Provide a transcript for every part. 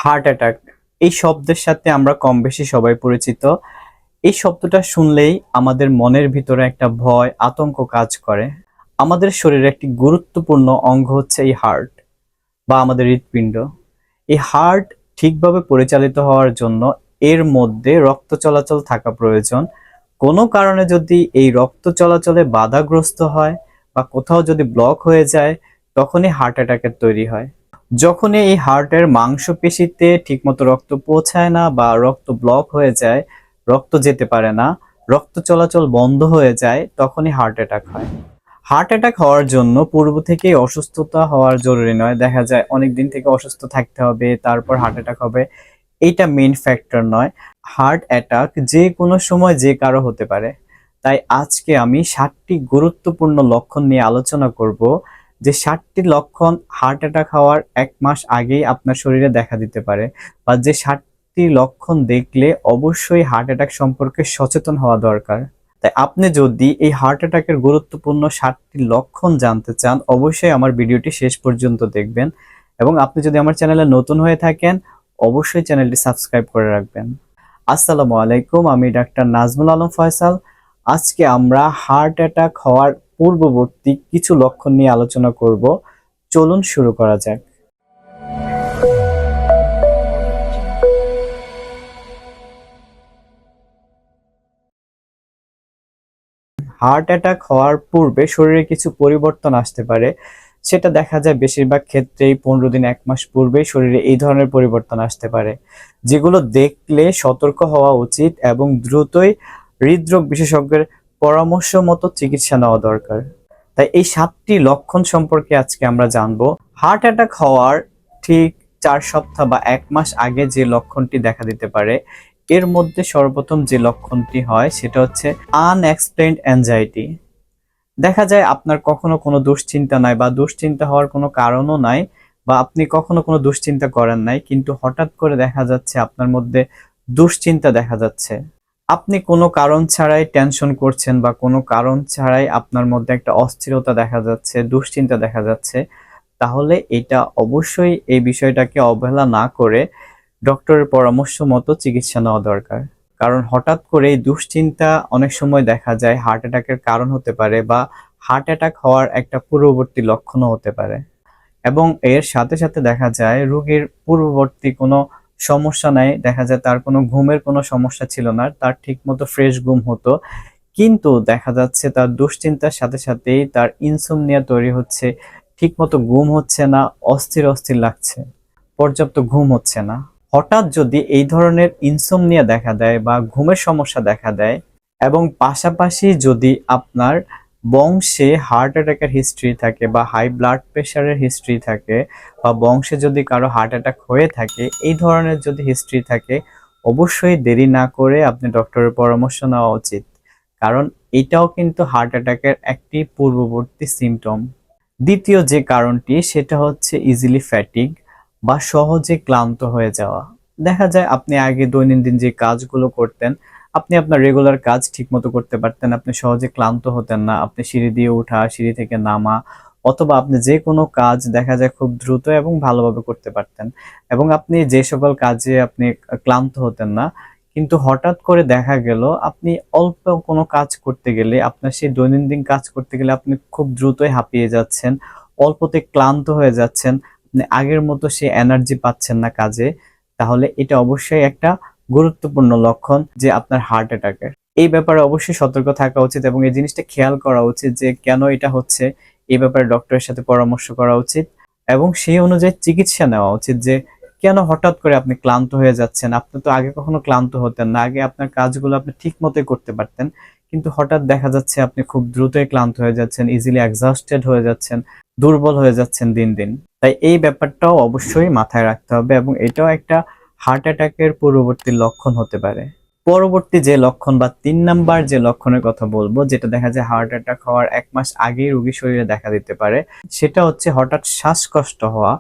Heart attack এই শব্দের সাথে আমরা কম বেশি সবাই পরিচিত। এই শব্দটা শুনলেই আমাদের মনের ভিতরে একটা ভয় আতঙ্ক কাজ করে। আমাদের শরীরে একটি গুরুত্বপূর্ণ অঙ্গ হচ্ছে এই হার্ট বা আমাদের হৃৎপিণ্ড। এই হার্ট ঠিকভাবে পরিচালিত হওয়ার জন্য এর মধ্যে রক্ত চলাচল থাকা প্রয়োজন। কোনো কারণে যদি এই রক্ত চলাচলে বাধাগ্রস্ত হয় বা কোথাও যদি ব্লক হয়ে যায়, তখনই হার্ট অ্যাটাকের তৈরি হয়। যখনই এই হার্টের মাংসপেশিতে ঠিকমতো রক্ত পৌঁছায় না বা রক্ত ব্লক হয়ে যায়, রক্ত যেতে পারে না, রক্ত চলাচল বন্ধ হয়ে যায়, তখনই হার্ট অ্যাটাক হয়। হার্ট অ্যাটাক হওয়ার জন্য পূর্ব থেকেই অসুস্থতা হওয়ার জরুরি নয়। দেখা যায় অনেক দিন থেকে অসুস্থ থাকতে হবে, তারপর হার্ট অ্যাটাক হবে। এইটা মেইন ফ্যাক্টর নয়। হার্ট অ্যাটাক যে কোনো সময় যে কারো হতে পারে। তাই আজকে আমি 7টি গুরুত্বপূর্ণ লক্ষণ নিয়ে আলোচনা করব, যে 7টি লক্ষণ হার্ট অ্যাটাক হওয়ার 1 মাস আগেই আপনার শরীরে দেখা দিতে পারে, বা যে 7টি লক্ষণ দেখলে অবশ্যই হার্ট অ্যাটাক সম্পর্কে সচেতন হওয়া দরকার। তাই আপনি যদি এই হার্ট অ্যাটাকের গুরুত্বপূর্ণ 7টি লক্ষণ জানতে চান, অবশ্যই আমার ভিডিওটি শেষ পর্যন্ত দেখবেন। এবং আপনি যদি আমার চ্যানেলে নতুন হয়ে থাকেন, অবশ্যই চ্যানেলটি সাবস্ক্রাইব করে রাখবেন। আসসালামু আলাইকুম, আমি ডাক্তার নাজমুল আলম ফয়সাল। আজকে আমরা হার্ট অ্যাটাক হওয়ার পূর্ববর্তী কিছু লক্ষণ নিয়ে আলোচনা করব। চলুন শুরু করা যাক। হার্ট অ্যাটাক হওয়ার পূর্বে শরীরে কিছু পরিবর্তন আসতে পারে। সেটা দেখা যায় বেশিরভাগ ক্ষেত্রেই 15 দিন 1 মাস পূর্বেই শরীরে এই ধরনের পরিবর্তন আসতে পারে, যেগুলো দেখলে সতর্ক হওয়া উচিত এবং দ্রুতই হৃদরোগ বিশেষজ্ঞের পরামর্শ মতো চিকিৎসা নেওয়া দরকার। তাই এই 7টি লক্ষণ সম্পর্কে আজকে আমরা জানবো। হার্ট অ্যাটাক হওয়ার ঠিক 4 সপ্তাহ বা 1 মাস আগে যে লক্ষণটি দেখা দিতে পারে, এর মধ্যে সর্বপ্রথম যে লক্ষণটি হয় সেটা হচ্ছে আনএক্সপ্লেইনড অ্যাংজাইটি। দেখা যায় আপনার কখনো কোনো দুশ্চিন্তা নাই বা দুশ্চিন্তা হওয়ার কোনো কারণও নাই, বা আপনি কখনো কোনো দুশ্চিন্তা করেন নাই, কিন্তু হঠাৎ করে দেখা যাচ্ছে আপনার মধ্যে দুশ্চিন্তা দেখা যাচ্ছে। আপনি কোনো কারণ ছাড়াই টেনশন করছেন বা কোনো কারণ ছাড়াই আপনার মধ্যে একটা অস্থিরতা দেখা যাচ্ছে, দুশ্চিন্তা দেখা যাচ্ছে। তাহলে এটা অবশ্যই এই বিষয়টাকে অবহেলা না করে ডক্টরের পরামর্শ মতো চিকিৎসা নেওয়া দরকার। কারণ হঠাৎ করে এই দুশ্চিন্তা অনেক সময় দেখা যায় হার্ট অ্যাটাকের কারণ হতে পারে, বা হার্ট অ্যাটাক হওয়ার একটা পূর্ববর্তী লক্ষণও হতে পারে। এবং এর সাথে সাথে দেখা যায় রোগীর পূর্ববর্তী কোনো সমস্যা নাই, দেখা যায় তার কোনো ঘুমের কোনো সমস্যা ছিল না, তার ঠিকমতো ফ্রেশ ঘুম হতো, কিন্তু দেখা যাচ্ছে তার দুশ্চিন্তার সাথে সাথেই তার ইনসোমনিয়া তৈরি হচ্ছে, ঠিকমতো ঘুম হচ্ছে না, অস্থির অস্থির লাগছে, পর্যাপ্ত ঘুম হচ্ছে না। হঠাৎ যদি এই ধরনের ইনসোমনিয়া দেখা দেয় বা ঘুমের সমস্যা দেখা দেয়, এবং পাশাপাশি যদি আপনার বংশে হার্ট অ্যাটাকের হিস্ট্রি থাকে বা হাই ব্লাড প্রেশারের হিস্ট্রি থাকে, বা বংশে যদি কারো হার্ট অ্যাটাক হয়ে থাকে, এই ধরনের যদি হিস্ট্রি থাকে, অবশ্যই দেরি না করে আপনি ডক্টরের পরামর্শ নেওয়া উচিত। কারণ এটাও কিন্তু হার্ট অ্যাটাকের একটি পূর্ববর্তী সিমটম। দ্বিতীয় যে কারণটি সেটা হচ্ছে ইজিলি ফ্যাটিগ বা সহজে ক্লান্ত হয়ে যাওয়া। দেখা যায় আপনি আগে দৈনন্দিন যে কাজগুলো করতেন, আপনি আপনার রেগুলার কাজ ঠিকমতো করতে পারতেন, আপনি সহজে ক্লান্ত হতেন না, আপনি সিঁড়ি দিয়ে ওঠা, সিঁড়ি থেকে নামা, অথবা আপনি যে কোনো কাজ দেখা যায় খুব দ্রুত এবং ভালোভাবে করতে পারতেন, এবং আপনি যে সকল কাজে আপনি ক্লান্ত হতেন না। কিন্তু হঠাৎ করে দেখা গেল আপনি অল্প কোনো কাজ করতে গেলে, আপনার সেই দৈনন্দিন কাজ করতে গেলে আপনি খুব দ্রুতই হাঁপিয়ে যাচ্ছেন, অল্পতে ক্লান্ত হয়ে যাচ্ছেন, আপনি আগের মতো সেই এনার্জি পাচ্ছেন না কাজে। তাহলে এটা অবশ্যই একটা গুরুত্বপূর্ণ লক্ষণ যে আপনার হার্ট অ্যাটাকের। এই ব্যাপারে অবশ্যই সতর্ক থাকা উচিত এবং এই জিনিসটা খেয়াল করা উচিত যে কেন এটা হচ্ছে। এই ব্যাপারে ডক্টরের সাথে পরামর্শ করা উচিত এবং সেই অনুযায়ী চিকিৎসা নেওয়া উচিত, যে কেন হঠাৎ করে আপনি ক্লান্ত হয়ে যাচ্ছেন। আপনি তো আগে কখনো ক্লান্ত হতেন না, আগে আপনার কাজগুলো আপনি ঠিক মতোই করতে পারতেন, কিন্তু হঠাৎ দেখা যাচ্ছে আপনি খুব দ্রুতই ক্লান্ত হয়ে যাচ্ছেন, ইজিলি এক্সহস্টেড হয়ে যাচ্ছেন, দুর্বল হয়ে যাচ্ছেন দিন দিন। তাই এই ব্যাপারটাও অবশ্যই মাথায় রাখতে হবে, এবং এটাও একটা হার্ট অ্যাটাকের পূর্ববর্তী লক্ষণ হতে পারে। পরবর্তী যে লক্ষণ বা 3 নাম্বার যে লক্ষণের কথা বলবো, যেটা দেখা যায় হার্ট অ্যাটাক হওয়ার 1 মাস আগেই রোগীর শরীরে দেখা দিতে পারে, সেটা হচ্ছে হঠাৎ শ্বাসকষ্ট হওয়া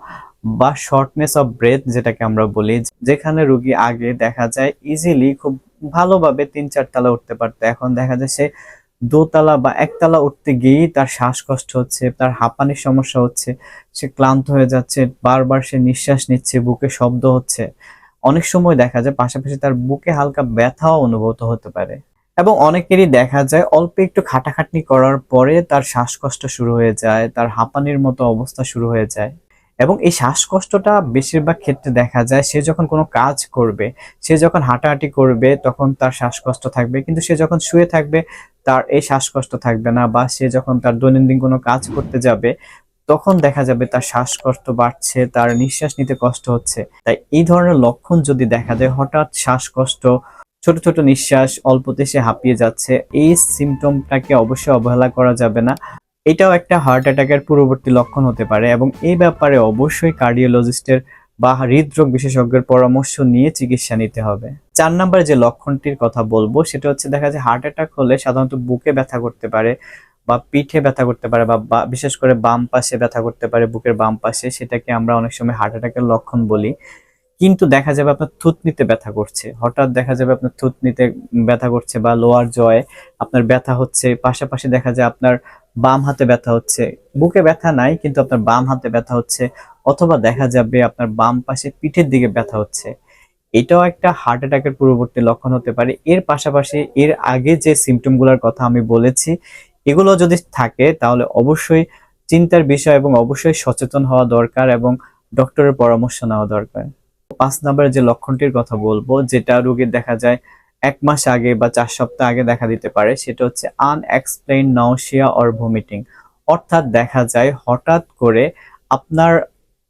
বা শর্টনেস অফ ব্রেথ, যেটাকে আমরা বলি। যেখানে রোগী আগে দেখা যায় ইজিলি খুব ভালোভাবে 3-4 তলা উঠতে পারতো, এখন দেখা যায় সে দোতলা বা একতলা উঠতে গিয়েই তার শ্বাসকষ্ট হচ্ছে, তার হাঁপানির সমস্যা হচ্ছে, সে ক্লান্ত হয়ে যাচ্ছে, বারবার সে নিঃশ্বাস নিচ্ছে, বুকে শব্দ হচ্ছে। অনেক সময় দেখা যায় পাশাপাশি তার বুকে হালকা ব্যথাও অনুভূত হতে পারে। এবং অনেকেরই দেখা যায় অল্প একটু খাটাখাটনি করার পরে তার শ্বাসকষ্ট শুরু হয়ে যায়, তার হাঁপানির মতো অবস্থা শুরু হয়ে যায়। এবং এই শ্বাসকষ্টটা বেশিরভাগ ক্ষেত্রে দেখা যায় সে যখন কোনো কাজ করবে, সে যখন হাঁটাহাঁটি করবে তখন তার শ্বাসকষ্ট থাকবে, কিন্তু সে যখন শুয়ে থাকবে তার এই শ্বাসকষ্ট থাকবে না, বা সে যখন তার দৈনন্দিন কোনো কাজ করতে যাবে তখন দেখা যাবে তার শ্বাসকষ্ট বাড়ছে, তার নিঃশ্বাস নিতে কষ্ট হচ্ছে। তাই এই ধরনের লক্ষণ যদি দেখা যায়, হঠাৎ শ্বাসকষ্ট, ছোট ছোট নিঃশ্বাস, অল্পতে সে হাঁপিয়ে যাচ্ছে, এই সিমটমটাকে অবশ্যই অবহেলা করা যাবে না। এটাও একটা হার্ট অ্যাটাকের পূর্ববর্তী লক্ষণ হতে পারে, এবং এই ব্যাপারে অবশ্যই কার্ডিওলজিস্টের বা হৃদরোগ বিশেষজ্ঞের পরামর্শ নিয়ে চিকিৎসা নিতে হবে। 4 নম্বরে যে লক্ষণটির কথা বলবো সেটা হচ্ছে, দেখা যায় হার্ট অ্যাটাক হলে সাধারণত বুকে ব্যথা করতে পারে বা পিঠে ব্যথা করতে পারে, বা বিশেষ করে বাম পাশে ব্যথা করতে পারে, বুকের বাম পাশে, সেটাকে আমরা অনেক সময় হার্ট অ্যাটাকের লক্ষণ বলি। কিন্তু দেখা যাবে আপনার থুতনিতে ব্যথা করছে, হঠাৎ দেখা যাবে আপনার থুতনিতে ব্যথা করছে বা লোয়ার জয়ে আপনার ব্যথা হচ্ছে, পাশাপাশি দেখা যায় আপনার বাম হাতে ব্যথা হচ্ছে, বুকে ব্যথা নাই কিন্তু আপনার বাম হাতে ব্যথা হচ্ছে, অথবা দেখা যাবে আপনার বাম পাশে পিঠের দিকে ব্যথা হচ্ছে। এটাও একটা হার্ট অ্যাটাকের পূর্ববর্তী লক্ষণ হতে পারে। এর পাশাপাশি এর আগে যে সিমটমগুলোর কথা আমি বলেছি এগুলো যদি থাকে তাহলে অবশ্যই চিন্তার বিষয়, এবং অবশ্যই সচেতন হওয়া দরকার এবং ডক্টরের পরামর্শ নেওয়া দরকার। 5 নম্বরে যে লক্ষণটির কথা বলবো, যেটা রোগীর দেখা যায় 1 মাস আগে বা 4 সপ্তাহ আগে দেখা দিতে পারে, সেটা হচ্ছে আনএক্সপ্লেইনড নাউসিয়া অর ভমিটিং। অর্থাৎ দেখা যায় হঠাৎ করে আপনার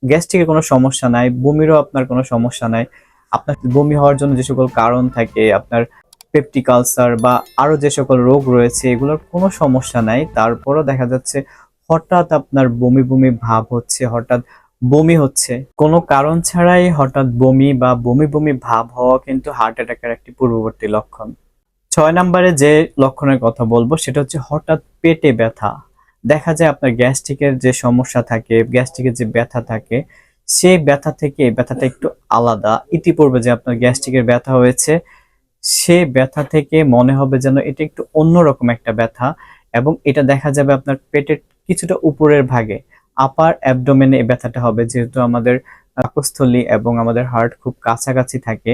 গ্যাস্ট্রিকের কোনো সমস্যা নাই, বমিরও আপনার কোনো সমস্যা নাই, আপনার বমি হওয়ার জন্য যে সকল কারণ থাকে, আপনার পেপটিক আলসার বা আরো যে সকল রোগ রয়েছে এগুলোর কোনো সমস্যা নাই, তারপরও দেখা যাচ্ছে হঠাৎ আপনার বমি বমি ভাব হচ্ছে, হঠাৎ বমি হচ্ছে, কোনো কারণ ছাড়াই হঠাৎ বমি বা বমি বমি ভাব হওয়া কিন্তু হার্ট অ্যাটাকের একটি পূর্ববর্তী লক্ষণ। 6 নম্বরে যে লক্ষণের কথা বলবো সেটা হচ্ছে হঠাৎ পেটে ব্যথা। দেখা যায় আপনার গ্যাস্ট্রিকের যে সমস্যা থাকে, গ্যাস্ট্রিকের যে ব্যথা থাকে, সেই ব্যথা থেকে এই ব্যথাটা একটু আলাদা। ইতিপূর্বে যে আপনার গ্যাস্ট্রিকের ব্যথা হয়েছে সে ব্যথা থেকে মনে হবে যেন এটা একটু অন্যরকম একটা ব্যথা, এবং এটা দেখা যাবে আপনার পেটের কিছুটা উপরের ভাগে, আপার অ্যাবডোমেনে এই ব্যথাটা হবে। যেহেতু আমাদের পাকস্থলী এবং আমাদের হার্ট খুব কাছাকাছি থাকে,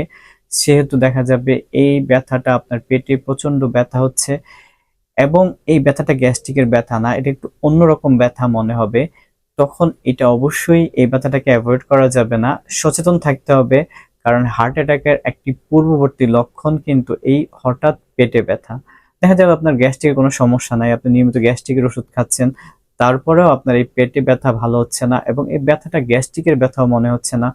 সেহেতু দেখা যাবে এই ব্যথাটা আপনার পেটে প্রচন্ড ব্যথা হচ্ছে, এবং এই ব্যথাটা গ্যাস্ট্রিকের ব্যথা না, এটা একটু অন্যরকম ব্যথা মনে হবে। তখন এটা অবশ্যই, এই ব্যথাটাকে অ্যাভয়েড করা যাবে না, সচেতন থাকতে হবে। কারণ হার্ট অ্যাটাকের একটি পূর্ববর্তী লক্ষণ কিন্তু এই হঠাৎ পেটে ব্যথা। দেখা যাবে আপনার গ্যাস্ট্রিকের কোনো সমস্যা নাই, আপনি নিয়মিত গ্যাস্ট্রিকের ওষুধ খাচ্ছেন, তারপরেও আপনার এই পেটে ব্যথা ভালো হচ্ছে না, এবং এই ব্যথাটা গ্যাস্ট্রিকের ব্যথাও মনে হচ্ছে না,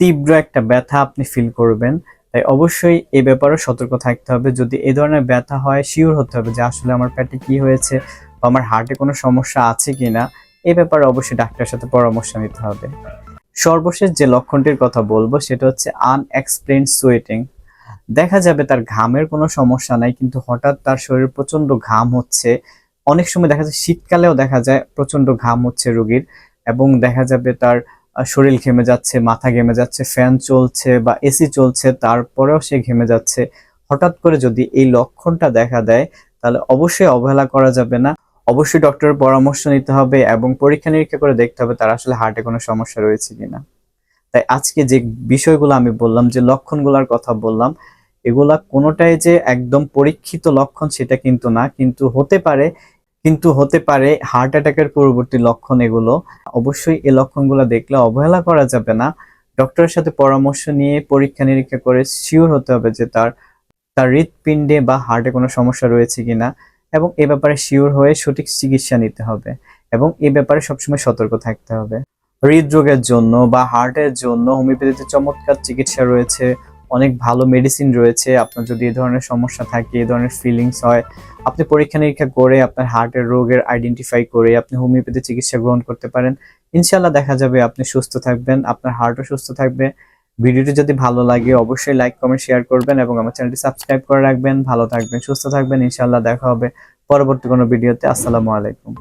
তীব্র একটা ব্যথা আপনি ফিল করবেন। তাই অবশ্যই এই ব্যাপারে সতর্ক থাকতে হবে। যদি এই ধরনের ব্যথা হয় শিওর হতে হবে যে আসলে আমার পেটে কি হয়েছে বা আমার হার্টে কোনো সমস্যা আছে কিনা। এই ব্যাপারে অবশ্যই ডাক্তারের সাথে পরামর্শ নিতে হবে। সর্বশেষ যে লক্ষণটির কথা বলবো সেটা হচ্ছে আনএক্সপ্লেইনড সোয়েটিং। দেখা যাবে তার ঘামের কোনো সমস্যা নাই কিন্তু হঠাৎ তার শরীরে প্রচন্ড ঘাম হচ্ছে। অনেক সময় দেখা যায় শীতকালেও দেখা যায় প্রচন্ড ঘাম হচ্ছে রোগীর, এবং দেখা যাবে তার শরীর ঘেমে যাচ্ছে, মাথা ঘেমে যাচ্ছে, ফ্যান চলছে বা এসি চলছে তারপরেও সে ঘেমে যাচ্ছে। হঠাৎ করে যদি এই লক্ষণটা দেখা দেয় তাহলে অবশ্যই অবহেলা করা যাবে না, অবশ্যই ডক্টরের পরামর্শ নিতে হবে এবং পরীক্ষা নিরীক্ষা করে দেখতে হবে তার আসলে হার্টে কোনো সমস্যা রয়েছে কিনা। তাই আজকে যে বিষয়গুলো আমি বললাম, যে লক্ষণগুলোর কথা বললাম, এগুলা কোনোটাই যে একদম পরীক্ষিত লক্ষণ সেটা কিন্তু না, কিন্তু হতে পারে হার্ট অ্যাটাকের পূর্ববর্তী লক্ষণ এগুলো। অবশ্যই এই লক্ষণগুলো দেখলে অবহেলা করা যাবে না, ডক্টরের সাথে পরামর্শ নিয়ে পরীক্ষা নিরীক্ষা করে শিওর হতে হবে যে তার তার হৃৎপিণ্ডে বা হার্টে কোনো সমস্যা রয়েছে কিনা, এবং এ ব্যাপারে শিওর হয়ে সঠিক চিকিৎসা নিতে হবে, এবং এ ব্যাপারে সবসময় সতর্ক থাকতে হবে। হৃদরোগের জন্য বা হার্টের জন্য হোমিওপ্যাথিতে চমৎকার চিকিৎসা রয়েছে, অনেক ভালো মেডিসিন রয়েছে। আপনার যদি এই ধরনের সমস্যা থাকে, এই ধরনের ফিলিংস হয়, আপনি পরীক্ষা নিরীক্ষা করে আপনার হার্টের রোগের আইডেন্টিফাই করে আপনি হোমিওপ্যাথি চিকিৎসা গ্রহণ করতে পারেন। ইনশাল্লাহ দেখা যাবে আপনি সুস্থ থাকবেন, আপনার হার্টও সুস্থ থাকবে। ভিডিওটি যদি ভালো লাগে অবশ্যই লাইক কমেন্ট শেয়ার করবেন এবং আমার চ্যানেলটি সাবস্ক্রাইব করে রাখবেন। ভালো থাকবেন, সুস্থ থাকবেন, ইনশাল্লাহ দেখা হবে পরবর্তী কোনো ভিডিওতে। আসসালামু আলাইকুম।